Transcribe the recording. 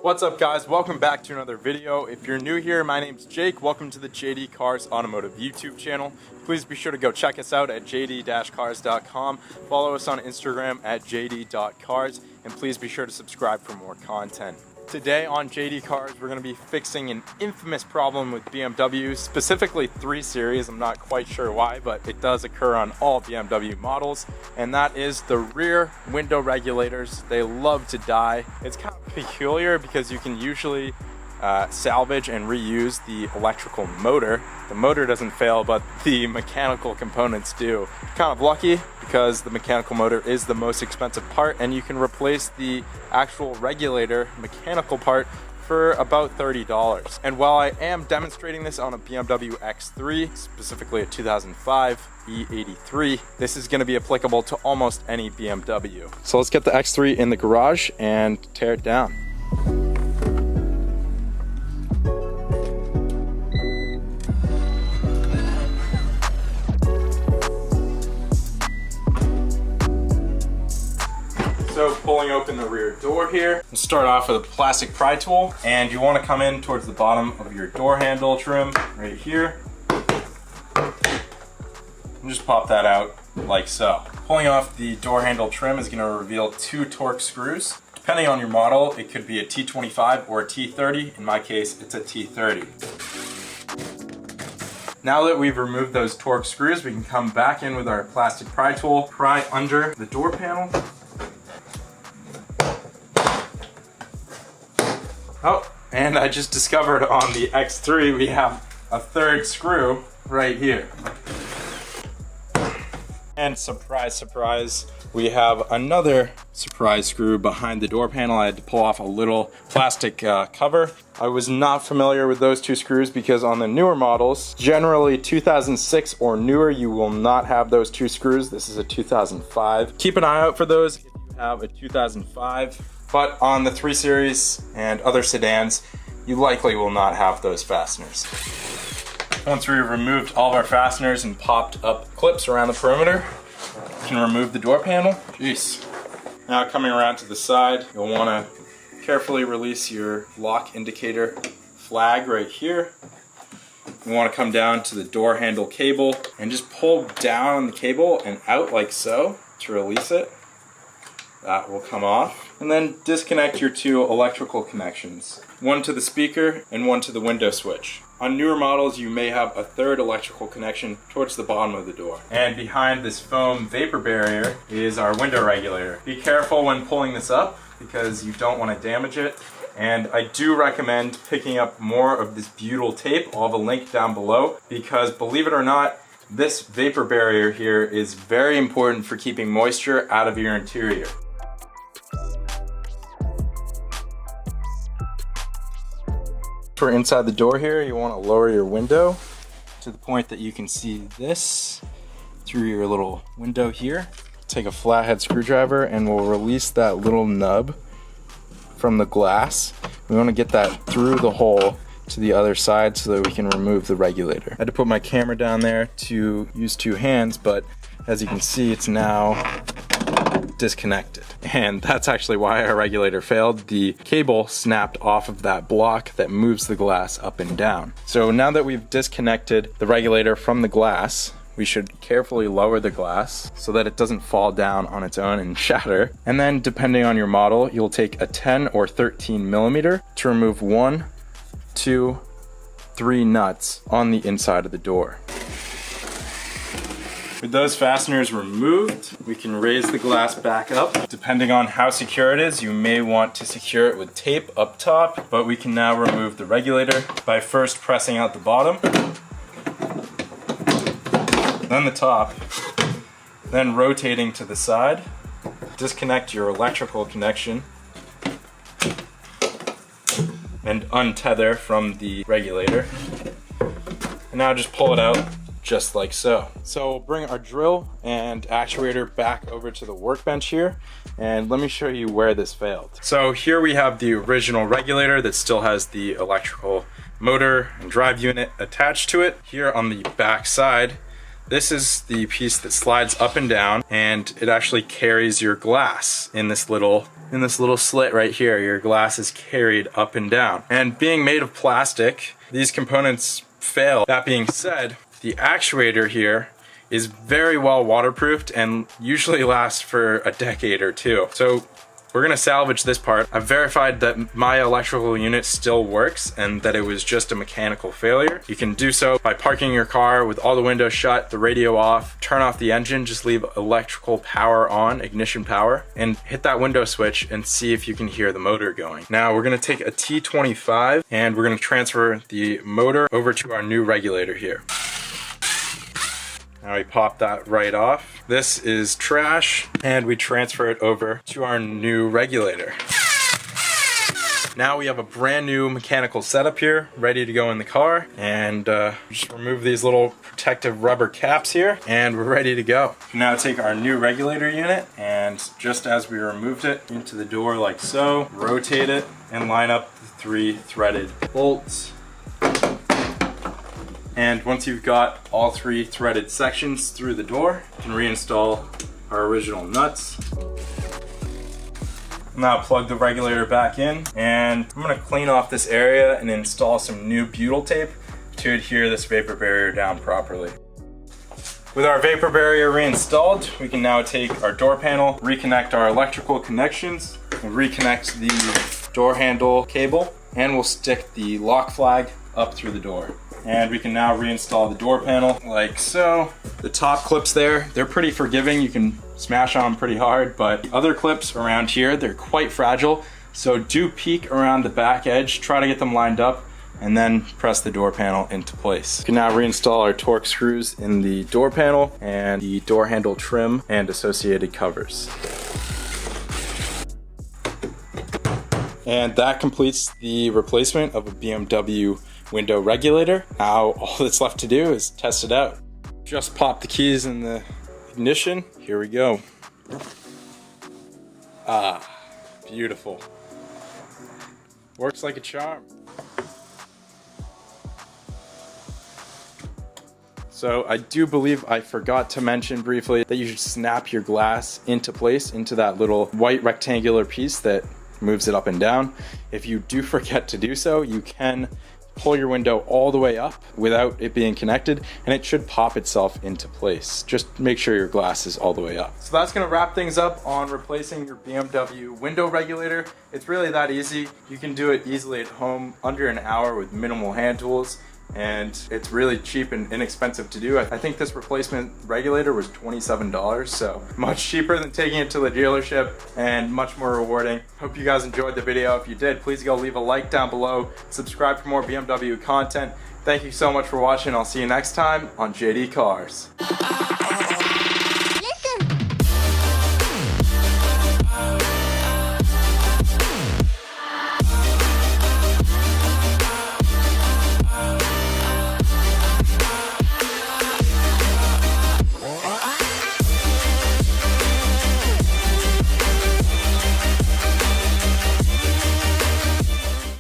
What's up guys, welcome back to another video. If you're new here, my name's Jake. Welcome to the JD Cars Automotive YouTube channel. Please be sure to go check us out at jd-cars.com. Follow us on Instagram at jd.cars, and please be sure to subscribe for more content. Today on JD Cars, we're going to be fixing an infamous problem with BMW, specifically 3 Series. I'm not quite sure why, but it does occur on all BMW models, and that is the rear window regulators. They love to die. It's kind of peculiar because you can usually salvage and reuse the electrical motor. The motor doesn't fail, but the mechanical components do. Kind of lucky because the mechanical motor is the most expensive part, and you can replace the actual regulator mechanical part for about $30. And while I am demonstrating this on a BMW X3, specifically a 2005 E83, this is going to be applicable to almost any BMW. So let's get the X3 in the garage and tear it down. So pulling open the rear door here, we'll start off with a plastic pry tool, and you want to come in towards the bottom of your door handle trim right here and just pop that out like so. Pulling off the door handle trim is going to reveal 2 Torx screws. Depending on your model, it could be a T25 or a T30. In my case, it's a T30. Now that we've removed those Torx screws, we can come back in with our plastic pry tool, pry under the door panel. Oh, and I just discovered on the X3 we have a 3rd screw right here. And surprise, surprise, we have another surprise screw behind the door panel. I had to pull off a little plastic cover. I was not familiar with those 2 screws because on the newer models, generally 2006 or newer, you will not have those 2 screws. This is a 2005. Keep an eye out for those if you have a 2005. But on the 3 Series and other sedans, you likely will not have those fasteners. Once we've removed all of our fasteners and popped up clips around the perimeter, you can remove the door panel. Jeez. Now coming around to the side, you'll want to carefully release your lock indicator flag right here. You want to come down to the door handle cable and just pull down on the cable and out like so to release it. That will come off. And then disconnect your 2 electrical connections. One to the speaker and one to the window switch. On newer models, you may have a 3rd electrical connection towards the bottom of the door. And behind this foam vapor barrier is our window regulator. Be careful when pulling this up because you don't want to damage it. And I do recommend picking up more of this butyl tape. I'll have a link down below because, believe it or not, this vapor barrier here is very important for keeping moisture out of your interior. For inside the door here, you want to lower your window to the point that you can see this through your little window here. Take a flathead screwdriver and we'll release that little nub from the glass. We want to get that through the hole to the other side so that we can remove the regulator. I had to put my camera down there to use 2 hands, but as you can see, it's now disconnected. And that's actually why our regulator failed. The cable snapped off of that block that moves the glass up and down. So now that we've disconnected the regulator from the glass, we should carefully lower the glass so that it doesn't fall down on its own and shatter. And then depending on your model, you'll take a 10 or 13 millimeter to remove 1, 2, 3 nuts on the inside of the door. With those fasteners removed, we can raise the glass back up. Depending on how secure it is, you may want to secure it with tape up top, but we can now remove the regulator by first pressing out the bottom, then the top, then rotating to the side. Disconnect your electrical connection and untether from the regulator. And now just pull it out just like so. So we'll bring our drill and actuator back over to the workbench here, and let me show you where this failed. So here we have the original regulator that still has the electrical motor and drive unit attached to it. Here on the back side, This is the piece that slides up and down, and it actually carries your glass in this little slit right here. Your glass is carried up and down. And being made of plastic, these components fail. That being said, the actuator here is very well waterproofed and usually lasts for a decade or two. So we're gonna salvage this part. I've verified that my electrical unit still works and that it was just a mechanical failure. You can do so by parking your car with all the windows shut, the radio off, turn off the engine, just leave electrical power on, ignition power, and hit that window switch and see if you can hear the motor going. Now we're gonna take a T25 and we're gonna transfer the motor over to our new regulator here. Now we pop that right off. This is trash, and we transfer it over to our new regulator. Now we have a brand new mechanical setup here, ready to go in the car, and just remove these little protective rubber caps here, and we're ready to go. Now take our new regulator unit, and just as we removed it into the door like so, rotate it, and line up the 3 threaded bolts. And once you've got all 3 threaded sections through the door, you can reinstall our original nuts. Now plug the regulator back in, and I'm gonna clean off this area and install some new butyl tape to adhere this vapor barrier down properly. With our vapor barrier reinstalled, we can now take our door panel, reconnect our electrical connections, and reconnect the door handle cable, and we'll stick the lock flag up through the door. And we can now reinstall the door panel like so. The top clips there, they're pretty forgiving. You can smash on them pretty hard, but the other clips around here, they're quite fragile. So do peek around the back edge, try to get them lined up, and then press the door panel into place. We can now reinstall our torque screws in the door panel and the door handle trim and associated covers. And that completes the replacement of a BMW window regulator. Now all that's left to do is test it out. Just pop the keys in the ignition. Here we go. Ah, beautiful. Works like a charm. So I do believe I forgot to mention briefly that you should snap your glass into place, into that little white rectangular piece that moves it up and down. If you do forget to do so, you can pull your window all the way up without it being connected, and it should pop itself into place. Just make sure your glass is all the way up. So that's gonna wrap things up on replacing your BMW window regulator. It's really that easy. You can do it easily at home, under an hour with minimal hand tools. And it's really cheap and inexpensive to do. I think this replacement regulator was $27, so much cheaper than taking it to the dealership and much more rewarding. Hope you guys enjoyed the video. If you did, please go leave a like down below, subscribe for more BMW content. Thank you so much for watching. I'll see you next time on JD Cars.